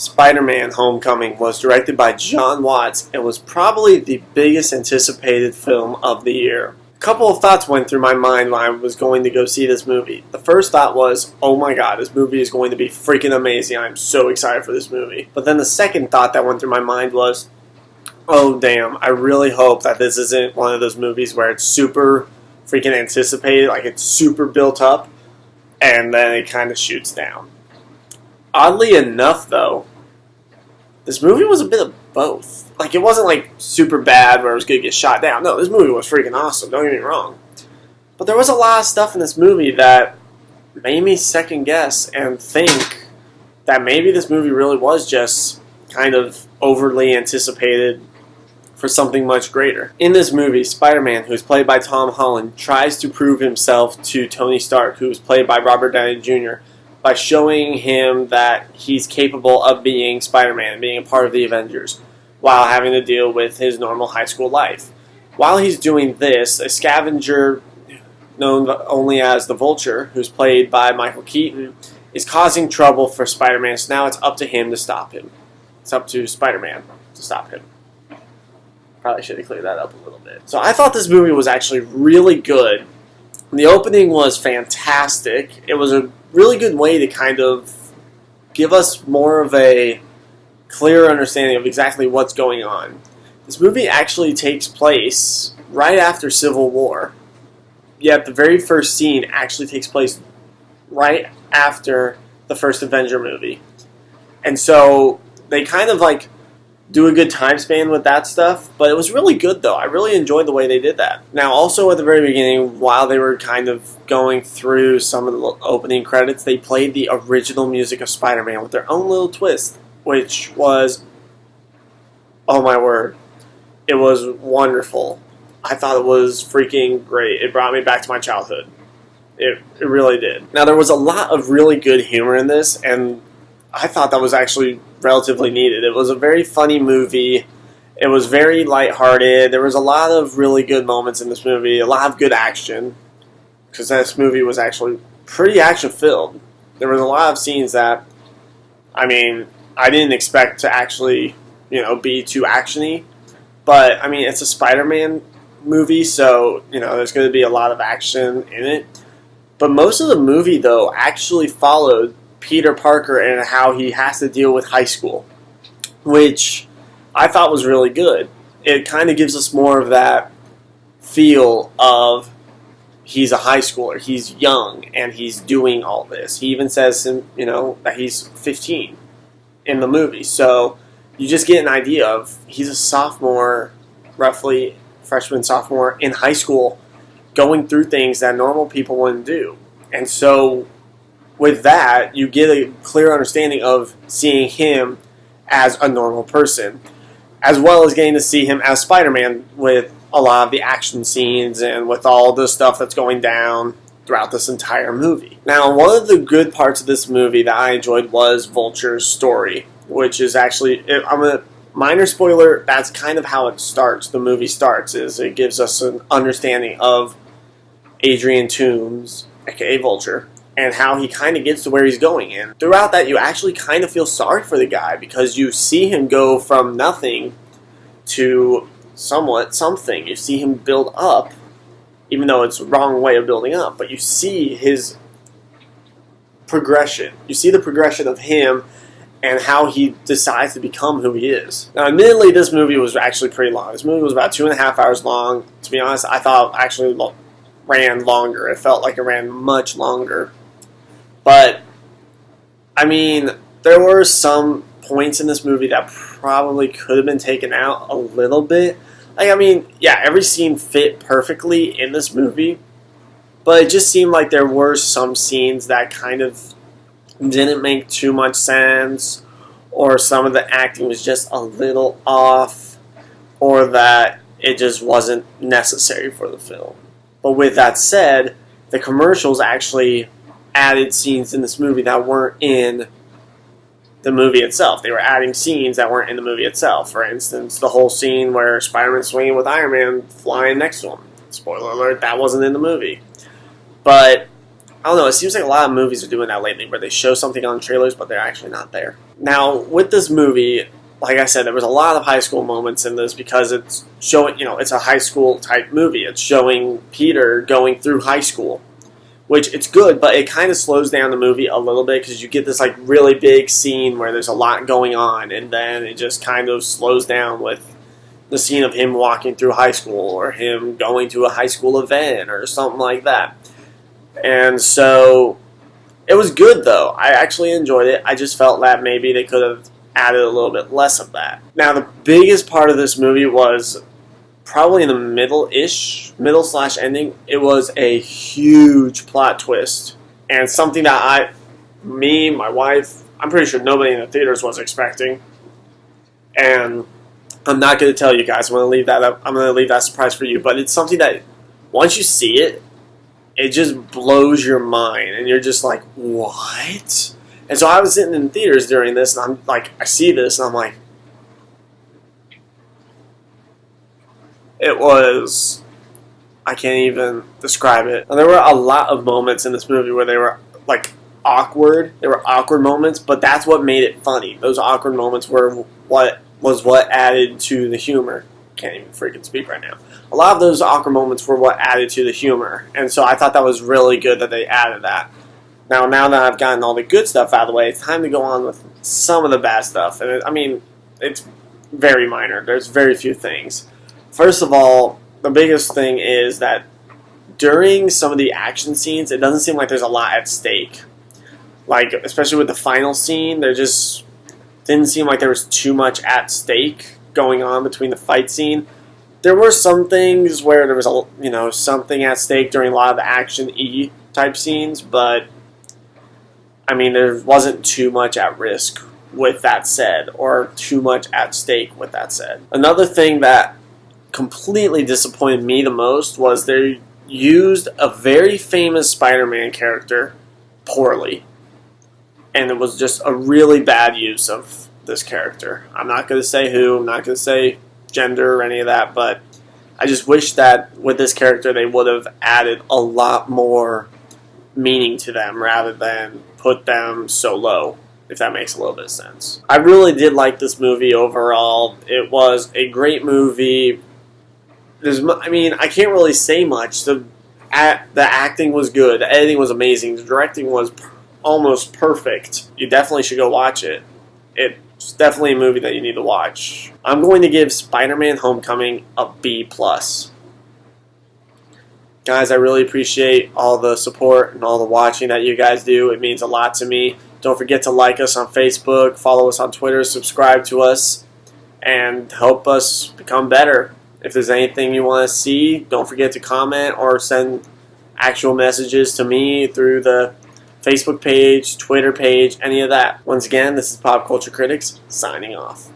Spider-Man Homecoming was directed by John Watts and was probably the biggest anticipated film of the year. A couple of thoughts went through my mind when I was going to go see this movie. The first thought was, oh my god, this movie is going to be freaking amazing. I'm so excited for this movie. But then the second thought that went through my mind was, oh damn, I really hope that this isn't one of those movies where it's super freaking anticipated, like it's super built up, and then it kind of shoots down. Oddly enough, though, this movie was a bit of both. Like, it wasn't, like, super bad where it was going to get shot down. No, this movie was freaking awesome, don't get me wrong. But there was a lot of stuff in this movie that made me second guess and think that maybe this movie really was just kind of overly anticipated for something much greater. In this movie, Spider-Man, who is played by Tom Holland, tries to prove himself to Tony Stark, who is played by Robert Downey Jr., by showing him that he's capable of being Spider-Man, being a part of the Avengers, while having to deal with his normal high school life. While he's doing this, a scavenger known only as the Vulture, who's played by Michael Keaton, is causing trouble for Spider-Man, so now it's up to him to stop him. It's up to Spider-Man to stop him. Probably should have cleared that up a little bit. So I thought this movie was actually really good. The opening was fantastic. It was a really good way to kind of give us more of a clear understanding of exactly what's going on. This movie actually takes place right after Civil War, yet the very first scene actually takes place right after the first Avenger movie. And so they kind of like do a good time span with that stuff, but it was really good though. I really enjoyed the way they did that. Now also at the very beginning, while they were kind of going through some of the opening credits, they played the original music of Spider-Man with their own little twist, which was, oh my word, it was wonderful. I thought it was freaking great. It brought me back to my childhood. It really did. Now there was a lot of really good humor in this, and I thought that was actually relatively needed. It was a very funny movie. It was very lighthearted. There was a lot of really good moments in this movie, a lot of good action, because this movie was actually pretty action-filled. There was a lot of scenes that, I mean, I didn't expect to actually, be too action-y, but, I mean, it's a Spider-Man movie, so, there's going to be a lot of action in it. But most of the movie, though, actually followed Peter Parker and how he has to deal with high school, which I thought was really good. It kind of gives us more of that feel of he's a high schooler, he's young, and he's doing all this. He even says, that he's 15 in the movie. So you just get an idea of he's a sophomore, roughly freshman, sophomore in high school, going through things that normal people wouldn't do. And so with that, you get a clear understanding of seeing him as a normal person, as well as getting to see him as Spider-Man with a lot of the action scenes and with all the stuff that's going down throughout this entire movie. Now, one of the good parts of this movie that I enjoyed was Vulture's story, which is actually, I'm a minor spoiler, that's kind of how it starts. The movie starts, is it gives us an understanding of Adrian Toomes, aka Vulture, and how he kind of gets to where he's going. And throughout that, you actually kind of feel sorry for the guy, because you see him go from nothing to somewhat something. You see him build up, even though it's the wrong way of building up, but you see his progression. You see the progression of him and how he decides to become who he is. Now, admittedly, this movie was actually pretty long. This movie was about 2.5 hours long. To be honest, I thought it actually ran longer. It felt like it ran much longer. But, I mean, there were some points in this movie that probably could have been taken out a little bit. Like, I mean, yeah, every scene fit perfectly in this movie, but it just seemed like there were some scenes that kind of didn't make too much sense, or some of the acting was just a little off, or that it just wasn't necessary for the film. But with that said, the commercials actually added scenes in this movie that weren't in the movie itself. They were adding scenes that weren't in the movie itself. For instance, the whole scene where Spider-Man's swinging with Iron Man flying next to him. Spoiler alert, that wasn't in the movie. But, I don't know, it seems like a lot of movies are doing that lately, where they show something on trailers, but they're actually not there. Now, with this movie, like I said, there was a lot of high school moments in this because it's showing, it's a high school type movie. It's showing Peter going through high school, which it's good, but it kind of slows down the movie a little bit because you get this like really big scene where there's a lot going on, and then it just kind of slows down with the scene of him walking through high school or him going to a high school event or something like that. And so it was good, though. I actually enjoyed it. I just felt that maybe they could have added a little bit less of that. Now, the biggest part of this movie was probably in the middle/ending. It was a huge plot twist, and something that my wife, I'm pretty sure nobody in the theaters was expecting. And I'm not going to tell you guys. I'm going to leave that up. I'm going to leave that surprise for you. But it's something that once you see it, it just blows your mind, and you're just like, what? And so I was sitting in theaters during this, and I'm like, I see this, and I'm like, it was, I can't even describe it. And there were a lot of moments in this movie where they were like awkward. There were awkward moments, but that's what made it funny. Those awkward moments were what added to the humor. Can't even freaking speak right now. A lot of those awkward moments were what added to the humor, and so I thought that was really good that they added that. Now that I've gotten all the good stuff out of the way, it's time to go on with some of the bad stuff. And it's very minor. There's very few things. First of all, the biggest thing is that during some of the action scenes, it doesn't seem like there's a lot at stake. Like, especially with the final scene, there just didn't seem like there was too much at stake going on between the fight scene. There were some things where there was something at stake during a lot of the action-y type scenes, but there wasn't too much at risk with that said, or too much at stake with that said. Another thing that completely disappointed me the most was they used a very famous Spider-Man character poorly, and it was just a really bad use of this character. I'm not going to say who, I'm not going to say gender or any of that, but I just wish that with this character they would have added a lot more meaning to them rather than put them so low, if that makes a little bit of sense. I really did like this movie overall. It was a great movie. I can't really say much. The acting was good. The editing was amazing. The directing was almost perfect. You definitely should go watch it. It's definitely a movie that you need to watch. I'm going to give Spider-Man Homecoming a B+. Guys, I really appreciate all the support and all the watching that you guys do. It means a lot to me. Don't forget to like us on Facebook, follow us on Twitter, subscribe to us, and help us become better. If there's anything you want to see, don't forget to comment or send actual messages to me through the Facebook page, Twitter page, any of that. Once again, this is Pop Culture Critics, signing off.